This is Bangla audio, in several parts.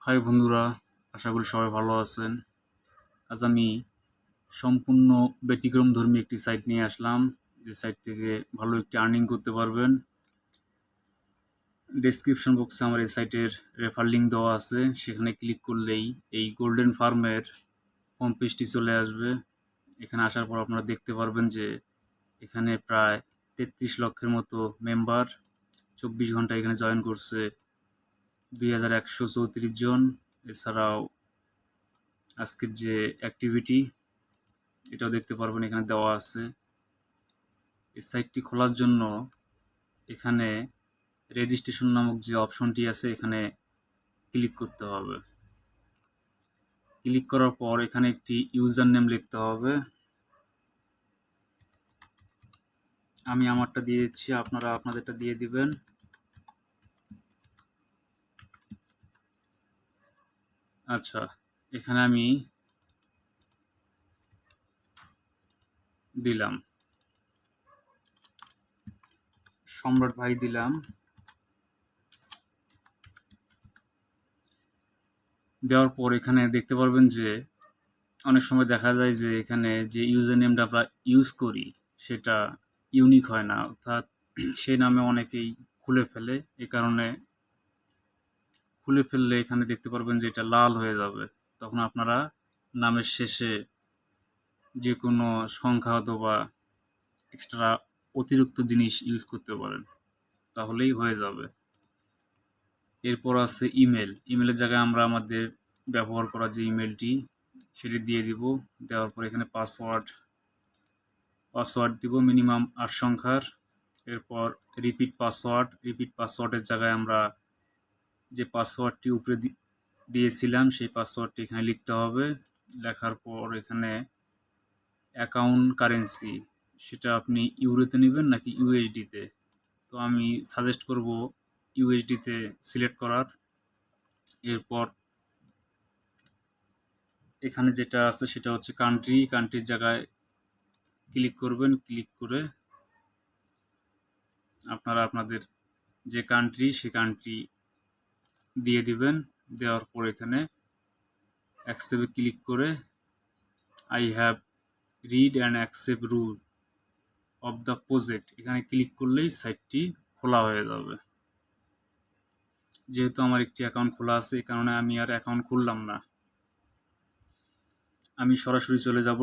হাই বন্ধুরা, আশা করি সবাই ভালো আছেন। আজ আমি সম্পূর্ণ ব্যতিক্রমধর্মী একটি সাইট নিয়ে আসলাম, যে সাইট থেকে ভালো একটি আর্নিং করতে পারবেন। ডেসক্রিপশন বক্সে আমার এই সাইটের রেফার লিঙ্ক দেওয়া আছে, সেখানে ক্লিক করলেই এই গোল্ডেন ফার্মের হোম পেজটি চলে আসবে। এখানে আসার পর আপনারা দেখতে পারবেন যে এখানে প্রায় 33 লক্ষের মতো মেম্বার 24 ঘন্টা এখানে জয়েন করছে 2134 জন। এছাড়াও আজকের যে অ্যাক্টিভিটি এটাও দেখতে পারবেন, এখানে দেওয়া আছে। এই সাইটটি খোলার জন্য এখানে রেজিস্ট্রেশন নামক যে অপশনটি আছে এখানে ক্লিক করতে হবে। ক্লিক করার পর এখানে একটি ইউজার নেম লিখতে হবে। আমি আমারটা দিয়ে দিচ্ছি, আপনারা আপনাদেরটা দিয়ে দিবেন। আচ্ছা, এখানে আমি দিলাম সম্রাট ভাই দিলাম। দেওয়ার পর এখানে দেখতে পারবেন যে অনেক সময় দেখা যায় যে এখানে যে ইউজার নেমটা আমরা ইউজ করি সেটা ইউনিক হয় না, অর্থাৎ সেই নামে অনেকেই খুলে ফেলে। এই কারণে খুলে ফেললে এখানে দেখতে পারবেন যে এটা লাল হয়ে যাবে। তখন আপনারা নামের শেষে যে কোনো সংখ্যা অথবা এক্সট্রা অতিরিক্ত জিনিস ইউজ করতে পারেন, তাহলেই হয়ে যাবে। এরপর আছে ইমেল। ইমেলের জায়গায় আমরা আমাদের ব্যবহার করা যে ইমেলটি সেটি দিয়ে দিব। দেওয়ার পর এখানে পাসওয়ার্ড দিব মিনিমাম 8 সংখ্যার। এরপর রিপিট পাসওয়ার্ডের জায়গায় আমরা যে পাসওয়ার্ডটি উপরে দিয়েছিলাম সেই পাসওয়ার্ডটি এখানে লিখতে হবে। লেখার পর এখানে অ্যাকাউন্ট কারেন্সি, সেটা আপনি ইউরোতে নেবেন নাকি ইউএসডিতে। তো আমি সাজেস্ট করব ইউএসডিতে সিলেক্ট করার। এরপর এখানে যেটা আছে সেটা হচ্ছে কান্ট্রির জায়গায় ক্লিক করবেন। ক্লিক করে আপনারা আপনাদের যে কান্ট্রি সেই কান্ট্রি দিয়ে দিবেন। দেওয়ার পর এখানে অ্যাকসেপ্টে ক্লিক করে I have read and accept rule of the project এখানে ক্লিক করলেই সাইটটি খোলা হয়ে যাবে। যেহেতু আমার একটি অ্যাকাউন্ট খোলা আছে এই কারণে আমি আর অ্যাকাউন্ট খুললাম না, আমি সরাসরি চলে যাব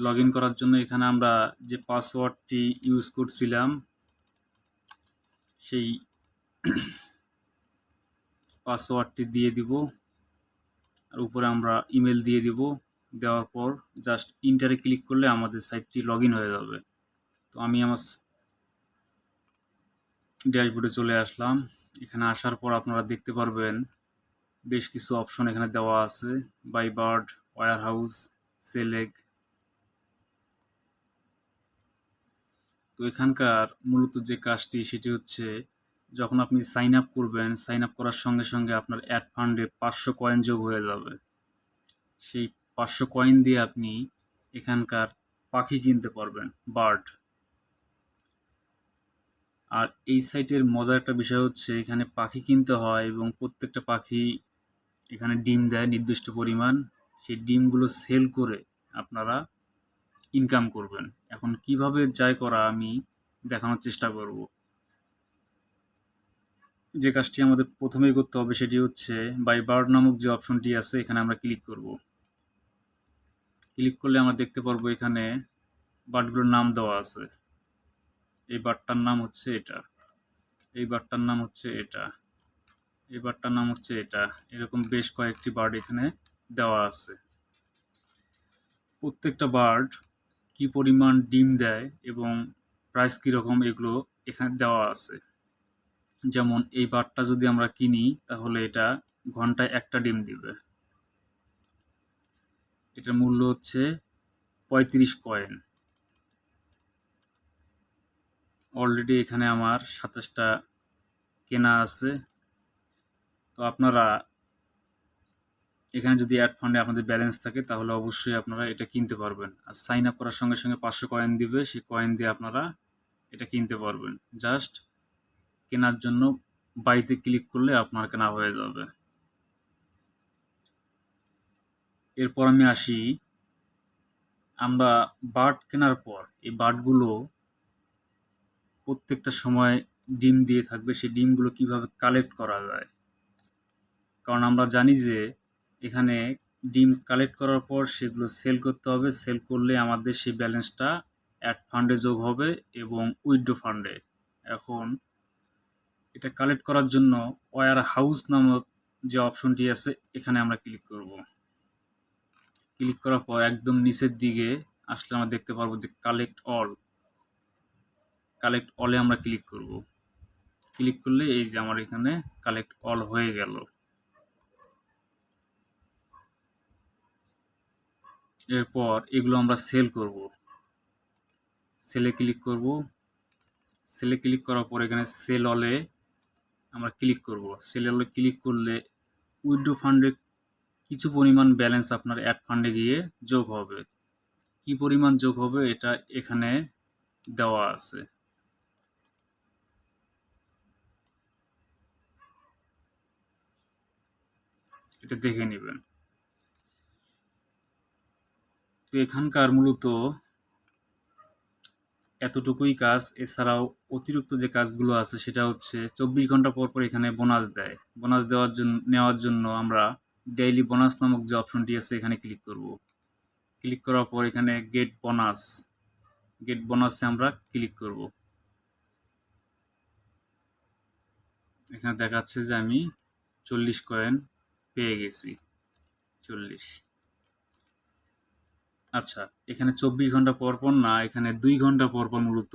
লগ ইন করার জন্য এখানে আমরা যে পাসওয়ার্ডটি ইউজ করছিলাম সেই পাসওয়ার্ডটি দিয়ে দিব, আর উপরে আমরা ইমেল দিয়ে দিব। দেওয়ার পর জাস্ট ইন্টারে ক্লিক করলে আমাদের সাইটটি লগ ইন হয়ে যাবে। তো আমি আমার ড্যাশবোর্ডে চলে আসলাম। এখানে আসার পর আপনারা দেখতে পারবেন বেশ কিছু অপশন এখানে দেওয়া আছে, বাই বার্ড, ওয়্যার হাউস, সেলেগ। তো এখানকার মূলত যে কাজটি সেটি হচ্ছে যখন আপনি সাইন আপ করবেন, সাইন আপ করার সঙ্গে সঙ্গে আপনার অ্যাড ফান্ডে 500 কয়েন যোগ হয়ে যাবে। সেই 500 কয়েন দিয়ে আপনি এখানকার পাখি কিনতে পারবেন, বার্ড। আর এই সাইটের মজার একটা বিষয় হচ্ছে এখানে পাখি কিনতে হয় এবং প্রত্যেকটা পাখি এখানে ডিম দেয় নির্দিষ্ট পরিমাণ। সেই ডিমগুলো সেল করে আপনারা ইনকাম করবেন। এখন কিভাবে যায় করা আমি দেখানোর চেষ্টা করব। যে কাজটি আমাদের প্রথমেই করতে হবে সেটি হচ্ছে বাই বার্ড নামক যে অপশনটি আছে এখানে আমরা ক্লিক করব। ক্লিক করলে আমরা দেখতে পারবো এখানে বার্ডগুলোর নাম দেওয়া আছে। এই বার্ডটার নাম হচ্ছে এটা, এই বার্ডটার নাম হচ্ছে এটা, এই বার্ডটার নাম হচ্ছে এটা। এরকম বেশ কয়েকটি বার্ড এখানে দেওয়া আছে। প্রত্যেকটা বার্ড কি পরিমাণ ডিম দেয় এবং প্রাইস কীরকম এগুলো এখানে দেওয়া আছে। যেমন এই বার্ডটা যদি আমরা কিনি তাহলে এটা ঘন্টায় 1টা ডিম দিবে। এটার মূল্য হচ্ছে 35 কয়েন। অলরেডি এখানে আমার 27টা কেনা আছে। তো আপনারা এখানে যদি অ্যাড ফান্ডে আপনাদের ব্যালেন্স থাকে তাহলে অবশ্যই আপনারা এটা কিনতে পারবেন। আর সাইন আপ করার সঙ্গে সঙ্গে 500 কয়েন দিবে, সেই কয়েন দিয়ে আপনারা এটা কিনতে পারবেন। জাস্ট কেনার জন্য বাইতে ক্লিক করলে আপনার কেনা হয়ে যাবে। এরপর আমি আসি, আমরা বার্ড কেনার পর এই বার্ডগুলো প্রত্যেকটা সময় ডিম দিয়ে থাকবে, সেই ডিমগুলো কিভাবে কালেক্ট করা যায়। কারণ আমরা জানি যে এখানে ডিম কালেক্ট করার পর সেগুলো সেল করতে হবে, সেল করলে আমাদের সেই ব্যালেন্সটা অ্যাড ফান্ডে যোগ হবে এবং উইথড্র ফান্ডে। এখন এটা কালেক্ট করার জন্য ওয়্যার হাউস নামক যে অপশনটি আছে এখানে আমরা ক্লিক করব। ক্লিক করার পর একদম নিচের দিকে আসলে আমরা দেখতে পারবো যে কালেক্ট অল, কালেক্ট অলে আমরা ক্লিক করব। ক্লিক করলে এই যে আমার এখানে কালেক্ট অল হয়ে গেল। এরপর এগুলো আমরা সেল করব। সেলে ক্লিক করব। সেলে ক্লিক করার পর এখানে সেল অলে আমরা ক্লিক করব। সেল অলে ক্লিক করলে উইথড্র ফান্ডে কিছু পরিমাণ ব্যালেন্স আপনার অ্যাড ফান্ডে গিয়ে যোগ হবে। কি পরিমাণ যোগ হবে এটা এখানে দেওয়া আছে। এটা দেখে নেবেন। তো এখানকার মূলত এতটুকুই কাজ। এছাড়াও অতিরিক্ত যে কাজগুলো আছে সেটা হচ্ছে 24 ঘন্টা পর পর এখানে বোনাস দেয়। বোনাস নেওয়ার জন্য আমরা ডেইলি বোনাস নামক যে অপশনটি আছে এখানে ক্লিক করব। ক্লিক করার পর এখানে গেট বোনাস, গেট বোনাসে আমরা ক্লিক করব। এখানে দেখাচ্ছে যে আমি 40 কয়েন পেয়ে গেছি। 40। আচ্ছা, এখানে 24 ঘন্টা পর পর না, এখানে 2 ঘন্টা পর পর মূলত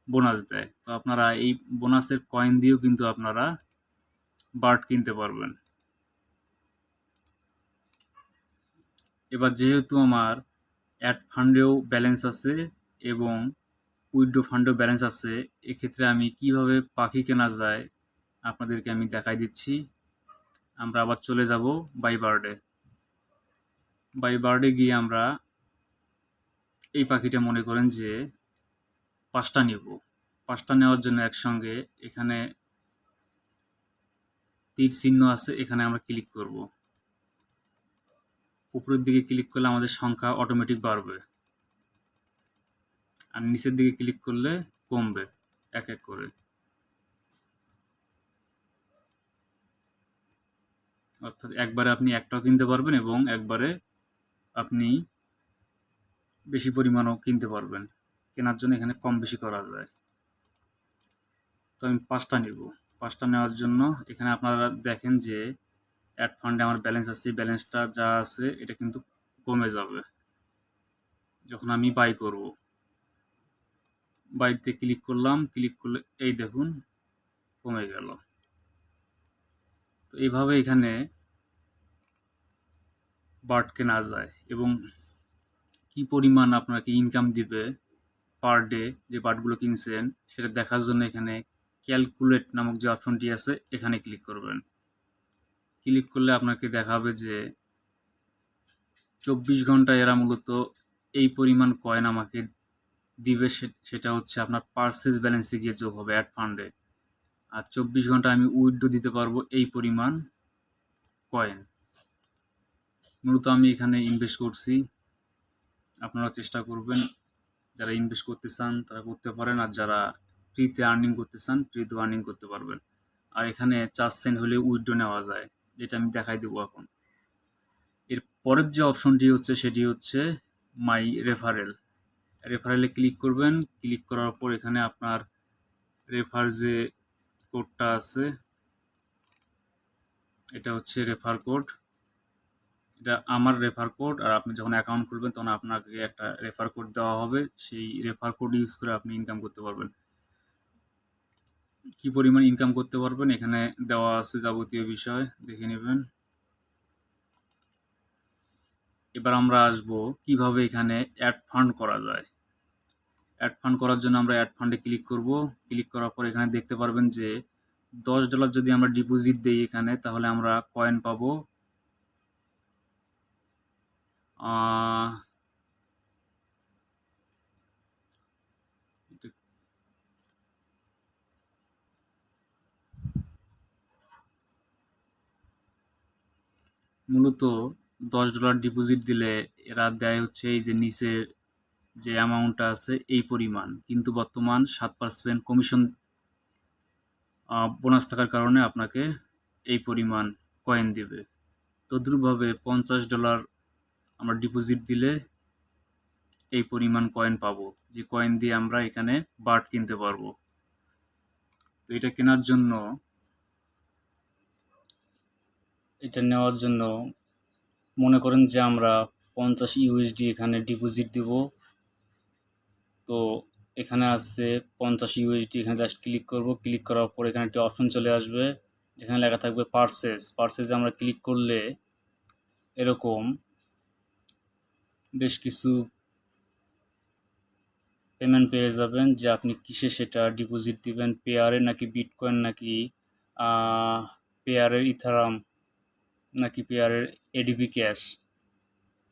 বোনাস দেয়। তো আপনারা এই বোনাসের কয়েন দিয়েও কিন্তু আপনারা বার্ড কিনতে পারবেন। এবার যেহেতু আমার অ্যাড ফান্ডেও ব্যালেন্স আছে এবং উইথড্র ফান্ডেও ব্যালেন্স আছে, এক্ষেত্রে আমি কিভাবে পাখি কেনা যায় আপনাদেরকে আমি দেখাই দিচ্ছি। আমরা আবার চলে যাব বাই বার্ডে। বাই বার্ডে গিয়ে আমরা এই পাখিটা মনে করেন যে 5টা নিব। 5টা নেওয়ার জন্য একসঙ্গে এখানে তীর চিহ্ন আছে, এখানে আমরা ক্লিক করব। উপরের দিকে ক্লিক করলে আমাদের সংখ্যা অটোমেটিক বাড়বে, আর নিচের দিকে ক্লিক করলে কমবে এক এক করে। অর্থাৎ একবারে আপনি একটাও কিনতে পারবেন এবং একবারে আপনি বেশি পরিমাণও কিনতে পারবেন। কেনার জন্য এখানে কম বেশি করা যায়। তো আমি 5টা নিব। 5টা নেওয়ার জন্য এখানে আপনারা দেখেন যে অ্যাড ফান্ডে আমার ব্যালেন্স আছে, ব্যালেন্সটা যা আছে এটা কিন্তু কমে যাবে যখন আমি বাই করব। বাইতে ক্লিক করলাম, ক্লিক করলে এই দেখুন কমে গেল। তো এইভাবে এখানে বার্ড কেনা যায় এবং কি পরিমাণ আপনাকে ইনকাম দিবে পার ডে যে বার্ডগুলো কিনছেন সেটা দেখার জন্য এখানে ক্যালকুলেট নামক যে অপশনটি আছে এখানে ক্লিক করবেন। ক্লিক করলে আপনাকে দেখাবে যে 24 ঘন্টায় এরা মূলত এই পরিমাণ কয়েন আমাকে দিবে, সেটা হচ্ছে আপনার পার্সেস ব্যালেন্সে গিয়ে যোগ হবে অ্যাড ফান্ডে। আর 24 ঘন্টা আমি উইথড্র দিতে পারবো এই পরিমাণ কয়েন। মূলত আমি এখানে ইনভেস্ট করছি, আপনারা চেষ্টা করবেন যারা ইনভেস্ট করতে চান তারা করতে পারেন, আর যারা ফ্রিতে আর্নিং করতে চান ফ্রিতে আর্নিং করতে পারবেন। আর এখানে 4 সেন্ট হলে উইথড্র নেওয়া যায়, যেটা আমি দেখাই দেবো এখন। এর পরের যে অপশনটি হচ্ছে সেটি হচ্ছে মাই রেফারেল। রেফারেলে ক্লিক করবেন। ক্লিক করার পর এখানে আপনার রেফার যে কোডটা আছে এটা হচ্ছে রেফার কোড। এটা আমার রেফার কোড, আর আপনি যখন অ্যাকাউন্ট খুলবেন তখন আপনাকে একটা রেফার কোড দেওয়া হবে, সেই রেফার কোড ইউজ করে আপনি ইনকাম করতে পারবেন। কি পরিমাণ ইনকাম করতে পারবেন এখানে দেওয়া আছে যাবতীয় বিষয়, দেখে নেবেন। এবার আমরা আসব কিভাবে এখানে অ্যাড ফান্ড করা যায়। অ্যাড ফান্ড করার জন্য আমরা অ্যাড ফান্ডে ক্লিক করব। ক্লিক করার পর এখানে দেখতে পারবেন যে $10 যদি আমরা ডিপোজিট দিই এখানে তাহলে আমরা কয়েন পাবো মূলত $10 ডিপোজিট দিলে এরা দেয় হচ্ছে এই যে নিচের যে অ্যামাউন্টটা আছে এই পরিমাণ, কিন্তু বর্তমান 7% কমিশন বোনাস থাকার কারণে আপনাকে এই পরিমাণ কয়েন দিবে। তদ্রুপভাবে $50 আমরা ডিপোজিট দিলে এই পরিমাণ কয়েন পাবো, যে কয়েন দিয়ে আমরা এখানে বার্ড কিনতে পারবো। তো এটা কেনার জন্য, এটা নেওয়ার জন্য মনে করেন যে আমরা 50 ইউএসডি এখানে ডিপোজিট দিব। তো এখানে আছে 50 ইউএসডি, এখানে জাস্ট ক্লিক করব। ক্লিক করার পর এখানে একটা অপশন চলে আসবে যেখানে লেখা থাকবে পারচেজ আমরা ক্লিক করলে এরকম বেশ কিছু পেমেন্ট পেয়ে যাবেন, যে আপনি কিসে সেটা ডিপোজিট দিবেন, পেয়ারে নাকি বিটকয়েন নাকি পেয়ারের ইথারাম নাকি পেয়ারের এডিবি ক্যাশ,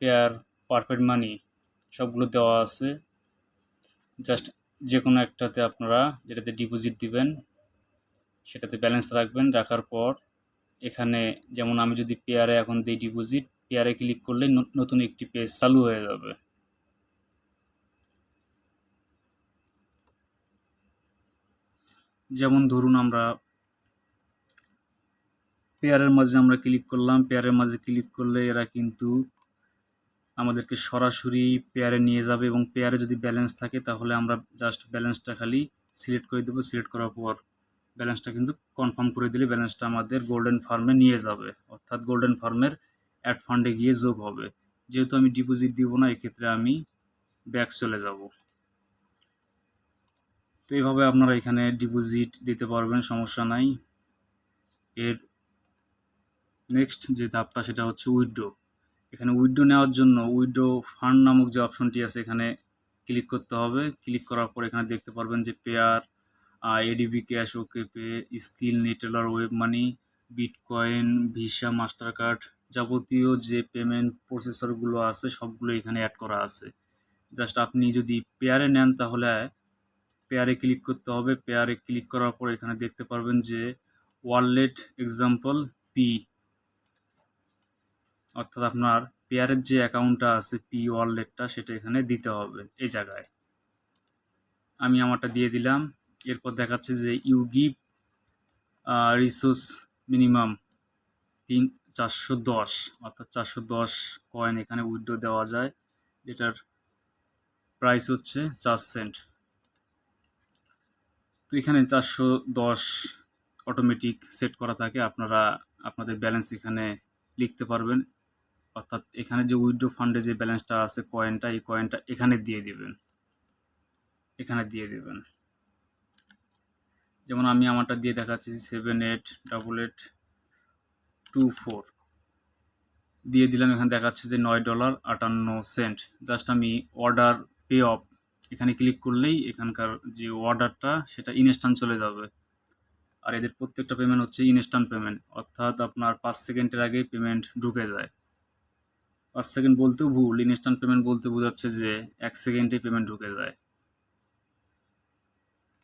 পেয়ার পারফেক্ট মানি, সবগুলো দেওয়া আছে। জাস্ট যে কোনো একটাতে আপনারা যেটাতে ডিপোজিট দিবেন সেটাতে ব্যালেন্স রাখবেন। রাখার পর এখানে যেমন আমি যদি পেয়ারে এখন দিই ডিপোজিট, পেয়ারে ক্লিক করলে নতুন একটি পেজ চালু হয়ে যাবে। যেমন ধরুন আমরা পেয়ারের মাঝে আমরা ক্লিক করলাম। পেয়ারের মাঝে ক্লিক করলে এরা কিন্তু আমাদেরকে সরাসরি পেয়ারে নিয়ে যাবে, এবং পেয়ারে যদি ব্যালেন্স থাকে তাহলে আমরা জাস্ট ব্যালেন্সটা খালি সিলেক্ট করে দেবো। সিলেক্ট করার পর ব্যালেন্সটা কিন্তু কনফার্ম করে দিলে ব্যালেন্সটা আমাদের গোল্ডেন ফার্মে নিয়ে যাবে, অর্থাৎ গোল্ডেন ফার্মের অ্যাড ফান্ডে গিয়ে যোগ হবে। যেহেতু আমি ডিপোজিট দিব না, এক্ষেত্রে আমি ব্যাক চলে যাব। তো এইভাবে আপনারা এখানে ডিপোজিট দিতে পারবেন, সমস্যা নাই। এর নেক্সট যে ধাপটা সেটা হচ্ছে উইথড্র। এখানে উইথড্র নেওয়ার জন্য উইথড্র ফান্ড নামক যে অপশনটি আছে এখানে ক্লিক করতে হবে। ক্লিক করার পর এখানে দেখতে পারবেন যে পেয়ার, এডিবি ক্যাশ, ওকে pay, skill, Neteller, web money, bitcoin, visa, master card, যাবতীয় যে পেমেন্ট প্রসেসরগুলো আছে সবগুলো এখানে অ্যাড করা আছে। জাস্ট আপনি যদি পেয়ারে নেন তাহলে পেয়ারে ক্লিক করতে হবে। পেয়ারে ক্লিক করার পর এখানে দেখতে পারবেন যে ওয়ালেট এক্সাম্পল পি, অর্থাৎ আপনার পেয়ারের যে অ্যাকাউন্টটা আছে পি ওয়ালেটটা সেটা এখানে দিতে হবে। এই জায়গায় আমি আমারটা দিয়ে দিলাম। এরপর দেখাচ্ছে যে ইউ গিভ রিসোর্স মিনিমাম 410, অর্থাৎ 410 কয়েন এখানে উইথড্র দেওয়া যায়, যেটার প্রাইস হচ্ছে 4 সেন্ট। তো এখানে 410 অটোমেটিক সেট করা থাকে, আপনারা আপনাদের ব্যালেন্স এখানে লিখতে পারবেন। অর্থাৎ এখানে যে উইথড্র ফান্ডে যে ব্যালেন্সটা আছে কয়েনটা, এই কয়েনটা এখানে দিয়ে দিবেন, এখানে দিয়ে দিবেন। যেমন আমি আমারটা দিয়ে দেখাচ্ছি 788824 দিয়ে দিলাম। এখানে দেখাচ্ছে যে $9.58। জাস্ট আমি অর্ডার পে অফ এখানে ক্লিক করলেই এখানকার যে অর্ডারটা সেটা ইনস্ট্যান্ট চলে যাবে। আর এদের প্রত্যেকটা পেমেন্ট হচ্ছে ইনস্ট্যান্ট পেমেন্ট, অর্থাৎ আপনার 5 সেকেন্ডের আগেই পেমেন্ট ঢুকে যায়। 5 সেকেন্ড বলতেও ভুল, ইনস্ট্যান্ট পেমেন্ট বলতে বোঝাচ্ছে যে 1 সেকেন্ডেই পেমেন্ট ঢুকে যায়।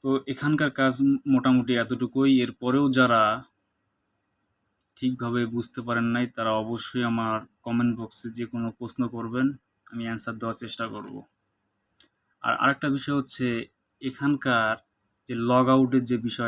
তো এখানকার কাজ মোটামুটি এতটুকুই। এরপরেও যারা ঠিকভাবে বুঝতে পারেন নাই তারা অবশ্যই আমার কমেন্ট বক্সে যে কোনো প্রশ্ন করবেন, আমি অ্যান্সার দেওয়ার চেষ্টা করব। আর আরেকটা বিষয় হচ্ছে এখানকার যে লগ আউটের যে বিষয়